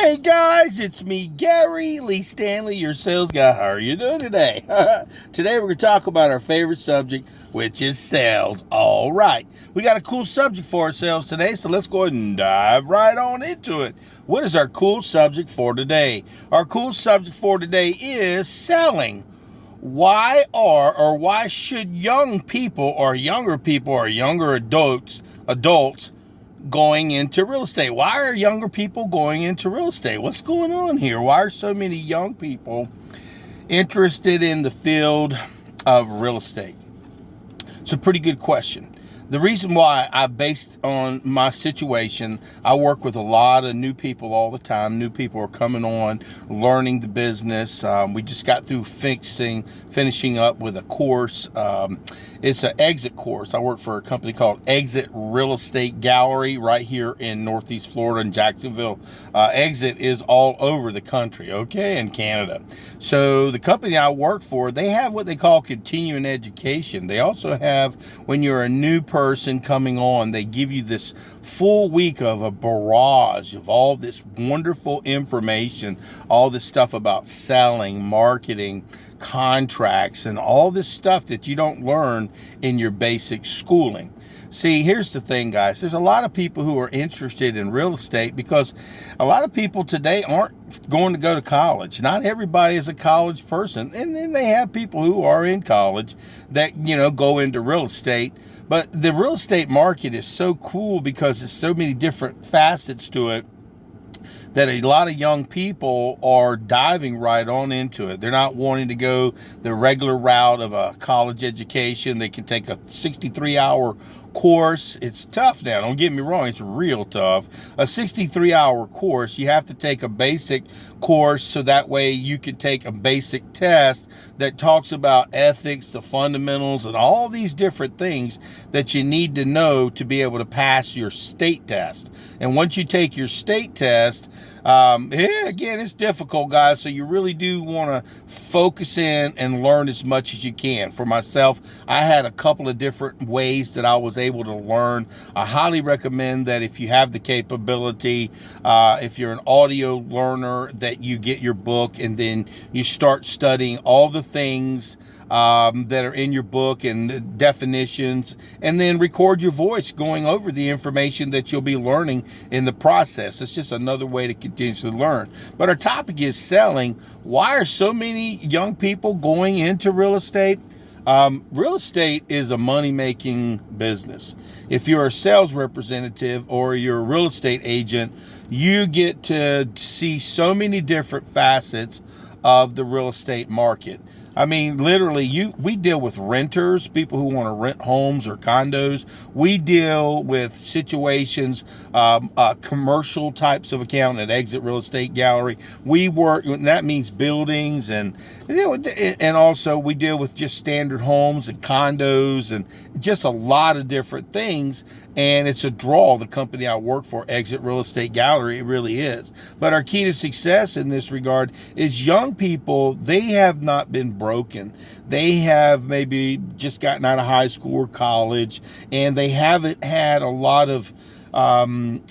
Hey guys, it's me, Gary Lee Stanley, your sales guy. How are you doing today? Today we're going to talk about our favorite subject, which is sales. All right, we got a cool subject for ourselves today, so let's go ahead and dive right on into it. What is our cool subject for today? Our cool subject for today is selling. Why should young people or younger people or younger adults going into real estate? Why are younger people going into real estate? What's going on here? Why are so many young people interested in the field of real estate? It's a pretty good question. The reason why, based on my situation, I work with a lot of new people all the time. New people are coming on, learning the business. We just got through finishing up with a course. It's an exit course. I work for a company called Exit Real Estate Gallery right here in Northeast Florida in Jacksonville. Exit is all over the country, okay, and Canada. So the company I work for, they have what they call continuing education. They also have, when you're a new person coming on, they give you this full week of a barrage of all this wonderful information, all this stuff about selling, marketing, contracts, and all this stuff that you don't learn in your basic schooling. See, here's the thing, guys. There's a lot of people who are interested in real estate because a lot of people today aren't going to go to college. Not everybody is a college person. And then they have people who are in college that, go into real estate. But the real estate market is so cool because there's so many different facets to it that a lot of young people are diving right on into it. They're not wanting to go the regular route of a college education. They can take a 63-hour course. It's tough now, don't get me wrong, it's real tough. A 63-hour course, you have to take a basic course so that way you can take a basic test that talks about ethics, the fundamentals, and all these different things that you need to know to be able to pass your state test. And once you take your state test, again, it's difficult, guys, so you really do want to focus in and learn as much as you can. For myself, I had a couple of different ways that I was able to learn. I highly recommend that if you have the capability, if you're an audio learner, that you get your book and then you start studying all the things that are in your book and definitions, and then record your voice going over the information that you'll be learning in the process. It's just another way to continuously learn. But our topic is selling. Why are so many young people going into real estate? Real estate is a money-making business. If you're a sales representative or you're a real estate agent, you get to see so many different facets of the real estate market. I mean, literally, we deal with renters, people who want to rent homes or condos. We deal with situations, commercial types of account at Exit Real Estate Gallery. We work, and that means buildings, and also we deal with just standard homes and condos and just a lot of different things. And it's a draw, the company I work for, Exit Real Estate Gallery. It really is. But our key to success in this regard is young people, they have not been broken. They have maybe just gotten out of high school or college, and they haven't had a lot of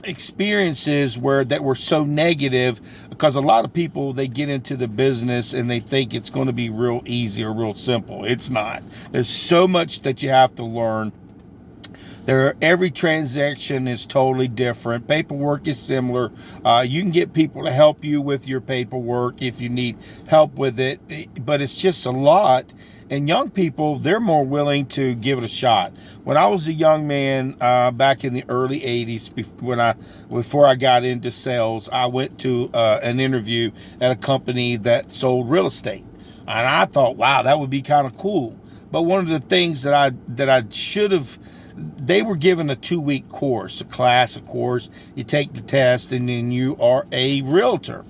experiences that were so negative, because a lot of people, they get into the business and they think it's going to be real easy or real simple. It's not. There's so much that you have to learn. Every transaction is totally different. Paperwork is similar. You can get people to help you with your paperwork if you need help with it, but it's just a lot. And young people, they're more willing to give it a shot. When I was a young man, back in the early 80s, before I got into sales, I went to an interview at a company that sold real estate. And I thought, wow, that would be kind of cool. But one of the things that I should have, they were given a 2-week course, a course. You take the test and then you are a realtor.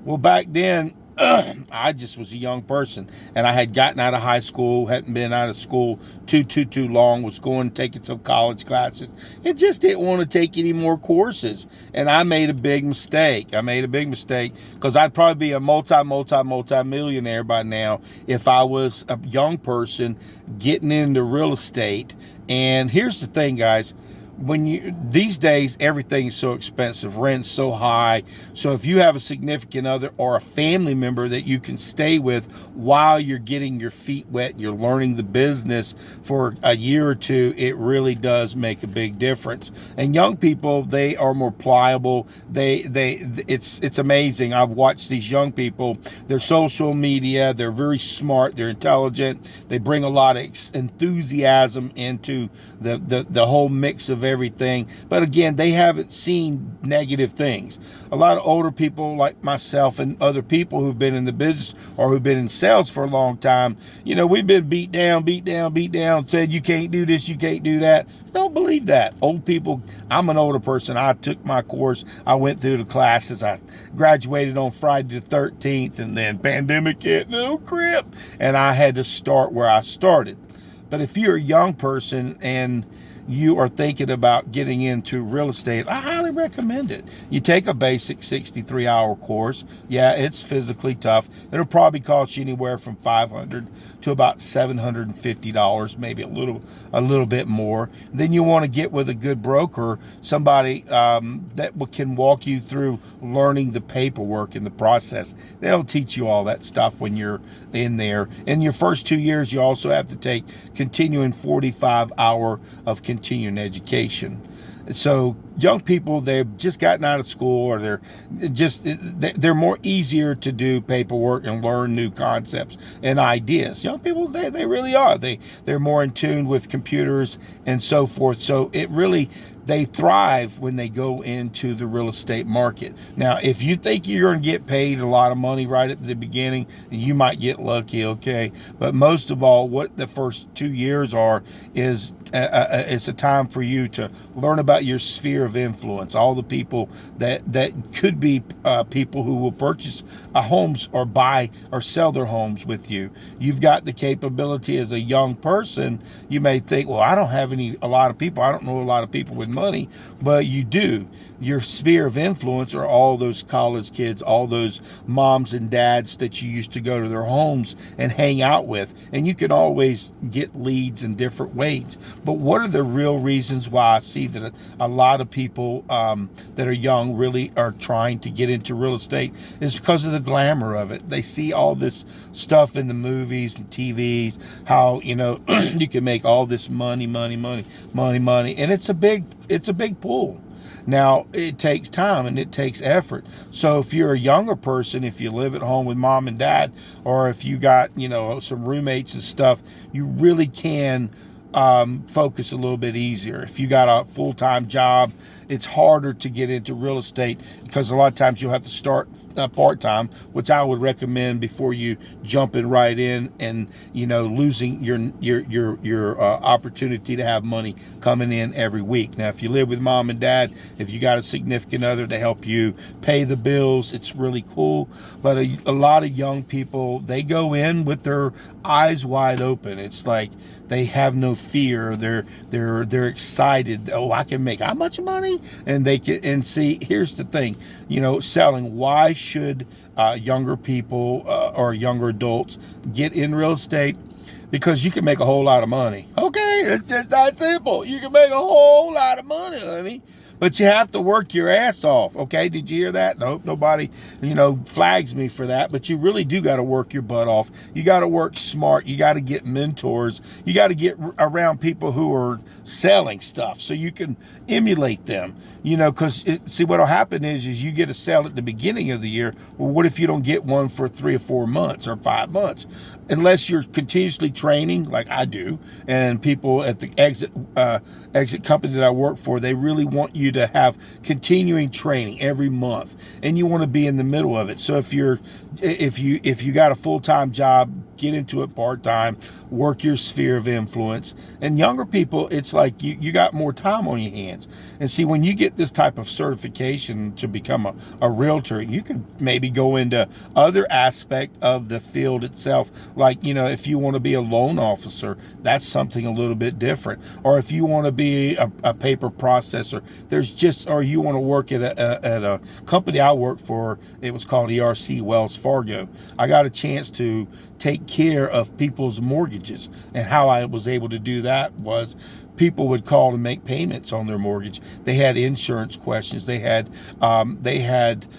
Well, back then, I just was a young person, and I had gotten out of high school, hadn't been out of school too long, was taking some college classes, and just didn't want to take any more courses. And I made a big mistake. Because I'd probably be a multi-millionaire by now if I was a young person getting into real estate. And here's the thing, guys. when you these days everything is so expensive, rent's so high. So if you have a significant other or a family member that you can stay with while you're getting your feet wet, you're learning the business for a year or two, it really does make a big difference. And young people, they are more pliable. It's amazing. I've watched these young people, their social media, they're very smart, they're intelligent, they bring a lot of enthusiasm into the whole mix of everything. But again, they haven't seen negative things. A lot of older people like myself and other people who've been in the business or who've been in sales for a long time, we've been beat down, said you can't do this, you can't do that. Don't believe that. Old people, I'm an older person. I took my course. I went through the classes. I graduated on Friday the 13th, and then pandemic hit, no crap. And I had to start where I started. But if you're a young person and you are thinking about getting into real estate, I highly recommend it. You take a basic 63-hour course. Yeah, it's physically tough. It'll probably cost you anywhere from $500 to about $750, maybe a little bit more. Then you want to get with a good broker, somebody that can walk you through learning the paperwork and the process. They don't teach you all that stuff when you're in there. In your first 2 years, you also have to take continuing 45-hour of continuing education. So young people, they've just gotten out of school, or they're more easier to do paperwork and learn new concepts and ideas. Young people, they really are. They're more in tune with computers and so forth. So they thrive when they go into the real estate market. Now, if you think you're going to get paid a lot of money right at the beginning, you might get lucky, okay? But most of all, what the first 2 years are is it's a time for you to learn about your sphere of influence, all the people that could be people who will purchase homes or buy or sell their homes with you. You've got the capability as a young person. You may think, well, I don't have a lot of people. I don't know a lot of people with money, but you do. Your sphere of influence are all those college kids, all those moms and dads that you used to go to their homes and hang out with. And you can always get leads in different ways. But what are the real reasons why I see that a lot of people that are young really are trying to get into real estate is because of the glamour of it. They see all this stuff in the movies and TVs, how, you can make all this money. And it's a big pool. Now, it takes time and it takes effort. So if you're a younger person, if you live at home with mom and dad, or if you got, some roommates and stuff, you really can focus a little bit easier. If you got a full-time job, it's harder to get into real estate because a lot of times you'll have to start part-time, which I would recommend before you jumping right in and losing your opportunity to have money coming in every week. Now, if you live with mom and dad, if you got a significant other to help you pay the bills, it's really cool. But a lot of young people, they go in with their eyes wide open. It's like they have no fear. They're excited. Oh, I can make how much money? And they can, and see, here's the thing, selling. Why should younger people or younger adults get in real estate? Because you can make a whole lot of money. Okay, it's just that simple. You can make a whole lot of money, honey. But you have to work your ass off. Okay, did you hear that? Nope, nobody, flags me for that. But you really do got to work your butt off. You got to work smart. You got to get mentors. You got to get around people who are selling stuff so you can emulate them. Because see, what'll happen is you get a sale at the beginning of the year. Well, what if you don't get one for 3 or 4 months or 5 months? Unless you're continuously training, like I do, and people at the exit company that I work for, they really want you to have continuing training every month, and you want to be in the middle of it. So if you got a full-time job, get into it part-time, work your sphere of influence. And younger people, it's like you got more time on your hands. And see, when you get this type of certification to become a realtor, you could maybe go into other aspect of the field itself. Like, if you want to be a loan officer, that's something a little bit different. Or if you want to be a paper processor, or you want to work at a company I worked for, it was called ERC Wells Fargo. I got a chance to take care of people's mortgages, and how I was able to do that was people would call to make payments on their mortgage. They had insurance questions. They had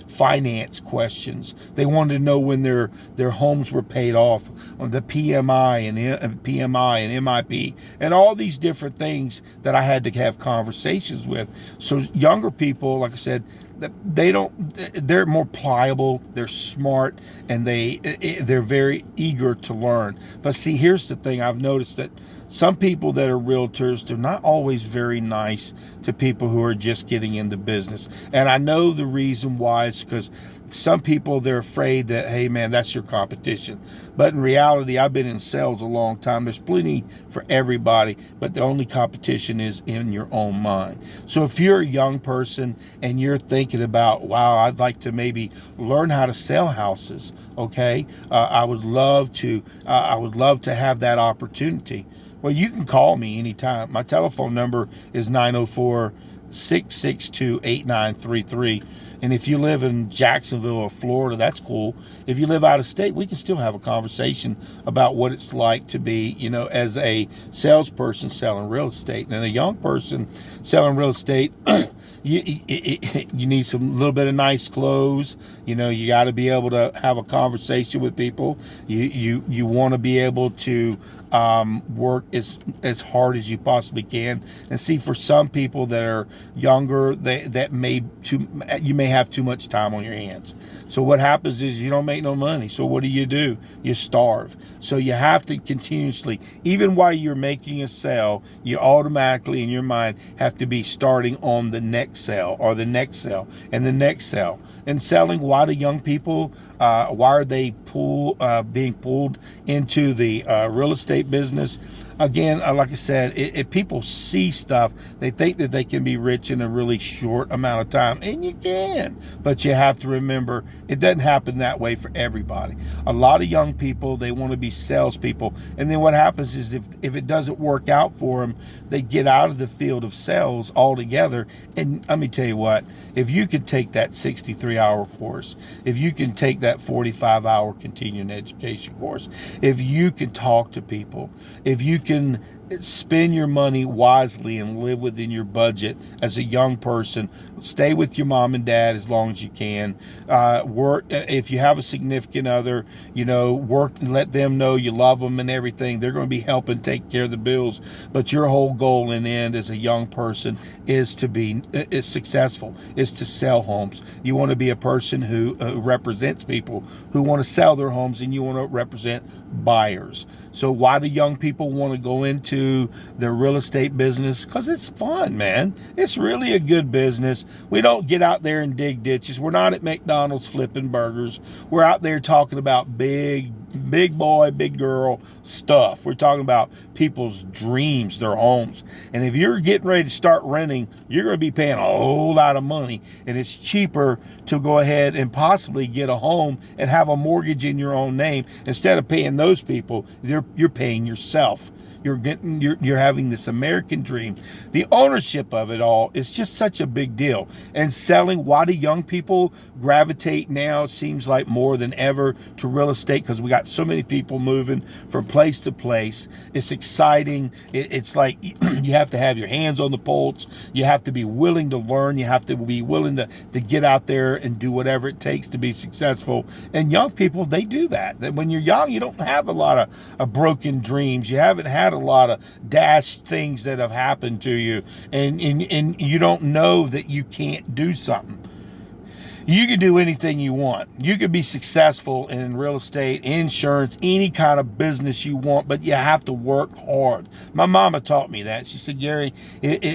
finance questions. They wanted to know when their homes were paid off, on the PMI and MIP, and all these different things that I had to have conversations with. So younger people, like I said, they're more pliable, they're smart, and they're very eager to learn. But see, here's the thing. I've noticed that some people that are realtors, they're not always very nice to people who are just getting into business. And I know the reason why is because some people, they're afraid that, hey man, that's your competition. But in reality, I've been in sales a long time. There's plenty for everybody, but the only competition is in your own mind. So if you're a young person and you're thinking about, wow, I'd like to maybe learn how to sell houses, okay? I would love to have that opportunity. Well, you can call me anytime. My telephone number is 904-662-8933. And if you live in Jacksonville or Florida, that's cool. If you live out of state, we can still have a conversation about what it's like to be, as a salesperson selling real estate. And a young person selling real estate, you need some little bit of nice clothes. You got to be able to have a conversation with people. You want to be able to work as hard as you possibly can. And see, for some people that are younger, you may have too much time on your hands. So what happens is you don't make no money. So what do? You starve. So you have to continuously, even while you're making a sale, you automatically in your mind have to be starting on the next sale or the next sale and the next sale. And selling, why do young people, why are they being pulled into the real estate business? Again, like I said, if people see stuff, they think that they can be rich in a really short amount of time, and you can. But you have to remember, it doesn't happen that way for everybody. A lot of young people, they want to be salespeople, and then what happens is if it doesn't work out for them, they get out of the field of sales altogether. And let me tell you what, if you could take that 63-hour course, if you can take that 45-hour continuing education course, if you can talk to people, if you can spend your money wisely and live within your budget as a young person, stay with your mom and dad as long as you can, work if you have a significant other, work and let them know you love them and everything. They're going to be helping take care of the bills, but your whole goal and end as a young person is successful, is to sell homes. You want to be a person who represents people who want to sell their homes, and you want to represent buyers. So why do young people want to go into the real estate business? Because it's fun, man. It's really a good business. We don't get out there and dig ditches. We're not at McDonald's flipping burgers. We're out there talking about big boy, big girl stuff. We're talking about people's dreams, their homes. And if you're getting ready to start renting, you're going to be paying a whole lot of money. And it's cheaper to go ahead and possibly get a home and have a mortgage in your own name. Instead of paying those people, you're paying yourself. You're having this American dream. The ownership of it all is just such a big deal. And selling, why do young people gravitate now, it seems like more than ever, to real estate? Because we got so many people moving from place to place. It's exciting. It's like you have to have your hands on the pulse. You have to be willing to learn. You have to be willing to get out there and do whatever it takes to be successful. And young people, they do that. When you're young, you don't have a lot of broken dreams. You haven't had a lot of dashed things that have happened to you, and you don't know that you can't do something. You can do anything you want. You could be successful in real estate, insurance, any kind of business you want, but you have to work hard. My mama taught me that. She said, Gary,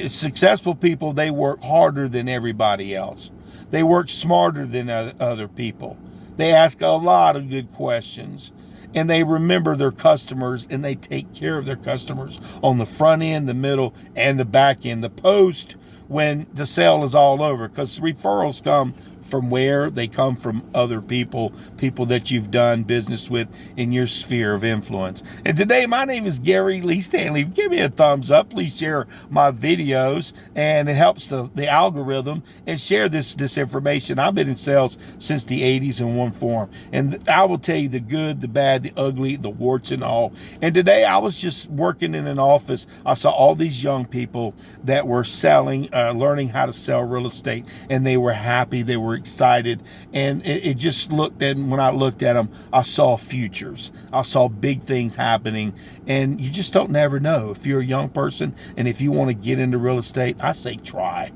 successful people, they work harder than everybody else. They work smarter than other people. They ask a lot of good questions. And they remember their customers, and they take care of their customers on the front end, the middle, and the back end. The post, when the sale is all over, because referrals come from where? They come from other people that you've done business with in your sphere of influence. And today, my name is Gary Lee Stanley. Give me a thumbs up. Please share my videos, and it helps the algorithm, and share this information. I've been in sales since the 80s in one form, and I will tell you the good, the bad, the ugly, the warts and all. And today I was just working in an office. I saw all these young people that were selling, learning how to sell real estate, and they were happy, they were excited, and it just looked, and when I looked at them, I saw futures. I saw big things happening, and you just don't never know. If you're a young person and if you want to get into real estate, I say try.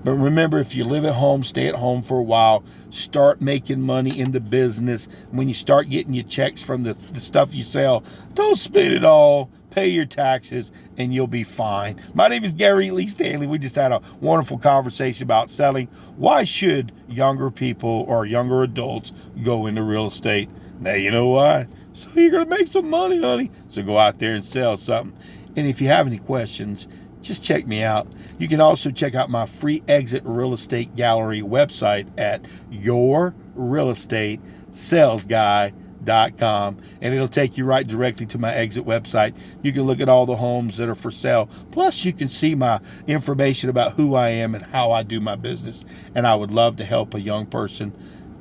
But remember, if you live at home, stay at home for a while, start making money in the business. When you start getting your checks from the stuff you sell, don't spend it all. Pay your taxes, and you'll be fine. My name is Gary Lee Stanley. We just had a wonderful conversation about selling. Why should younger people or younger adults go into real estate? Now you know why. So you're going to make some money, honey. So go out there and sell something. And if you have any questions, just check me out. You can also check out my free Exit Real Estate Gallery website at yourrealestatesalesguy.com, and it'll take you right directly to my Exit website. You can look at all the homes that are for sale. Plus, you can see my information about who I am and how I do my business. And I would love to help a young person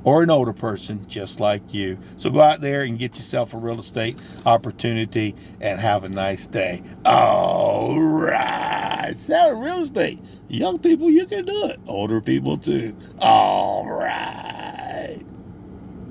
or an older person just like you. So go out there and get yourself a real estate opportunity and have a nice day. All right. Selling real estate. Young people, you can do it. Older people too. All right.